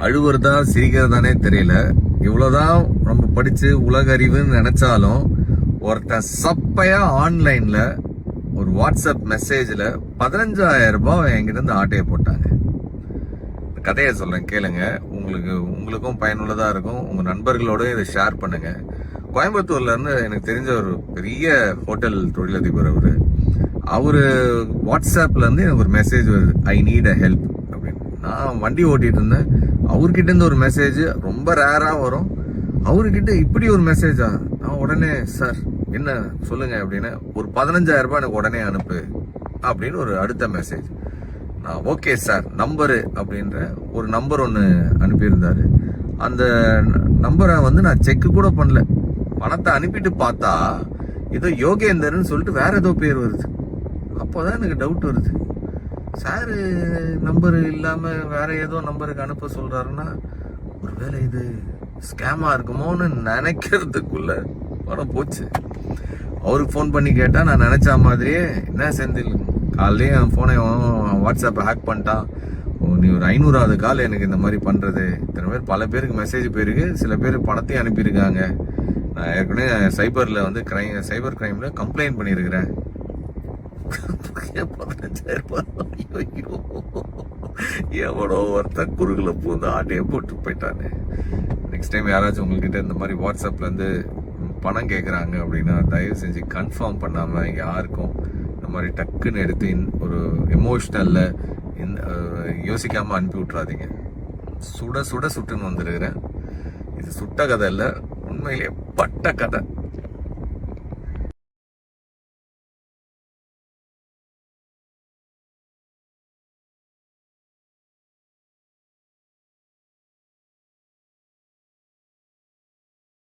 அழுவுறதா சிரிக்கிறதானே தெரியல. இவ்வளவுதான் நம்ம படிச்சு உலக அறிவுன்னு நினைச்சாலும் ஒருத்தன் சப்பையா ஆன்லைன்ல ஒரு வாட்ஸ்அப் மெசேஜ்ல 15,000 ரூபாய் என்கிட்ட இருந்து ஆட்டையை போட்டாங்க. கதையை சொல்றேன் கேளுங்க. உங்களுக்கும் பயனுள்ளதா இருக்கும். உங்க நண்பர்களோட இதை ஷேர் பண்ணுங்க. கோயம்புத்தூர்ல இருந்து எனக்கு தெரிஞ்ச ஒரு பெரிய ஹோட்டல் தொழிலதிபர் அவரு வாட்ஸ்அப்ல இருந்து எனக்கு ஒரு மெசேஜ் வருது, ஐ நீட் அ ஹெல்ப் அப்படின்னு. நான் வண்டி ஓட்டிட்டு இருந்தேன். அவர்கிட்ட இருந்து ஒரு மெசேஜ் ரொம்ப ரேரா வரும். அவர்கிட்ட இப்படி ஒரு மெசேஜா? நான் உடனே சார் என்ன சொல்லுங்க அப்படின்னு, ஒரு 15,000 ரூபாய் எனக்கு உடனே அனுப்பு அப்படின்னு ஒரு அடுத்த மெசேஜ். நான் ஓகே சார் நம்பரு அப்படின்ற ஒரு நம்பர் ஒன்று அனுப்பியிருந்தாரு. அந்த நம்பரை நான் செக் கூட பண்ணல. பணத்தை அனுப்பிட்டு பார்த்தா ஏதோ யோகேந்தர்னு சொல்லிட்டு வேற ஏதோ பேர் வருது. அப்போதான் எனக்கு டவுட் வருது, சார் நம்பர் இல்லாம வேற ஏதோ நம்பருக்கு அனுப்ப சொல்றாருன்னா ஒருவேளை இது ஸ்கேமா இருக்குமோன்னு நினைக்கிறதுக்குள்ள பணம் போச்சு. அவருக்கு ஃபோன் பண்ணி கேட்டா நான் நினைச்ச மாதிரியே, என்ன செந்தில் காலையிலே என் போனை வாட்ஸ்அப்பை ஹேக் பண்ணிட்டான், நீ ஒரு 500வது கால் எனக்கு இந்த மாதிரி பண்றது. இத்தனை பேர் பல பேருக்கு மெசேஜ் போயிருக்கு, சில பேர் பணத்தையும் அனுப்பியிருக்காங்க. நான் ஏற்கனவே சைபர் கிரைம்ல கம்ப்ளைண்ட் பண்ணியிருக்கிறேன். 15,000 ரூபாய் எவனோ ஒருத்தன் குறுகுல பூந்து ஆட்டையை போட்டு போயிட்டானே. நெக்ஸ்ட் டைம் யாராச்சும் உங்ககிட்ட இந்த மாதிரி வாட்ஸ்அப்ல இருந்து பணம் கேட்குறாங்க அப்படின்னா தயவு செஞ்சு கன்ஃபார்ம் பண்ணாம யாருக்கும் இந்த மாதிரி டக்குன்னு எடுத்து ஒரு எமோஷ்னல்ல யோசிக்காம அனுப்பி விட்றாதீங்க. சுட சுட சுட்டுன்னு வந்துருக்கிறேன். இது சுட்ட கதை இல்லை, உண்மையிலேயே பட்ட கதை.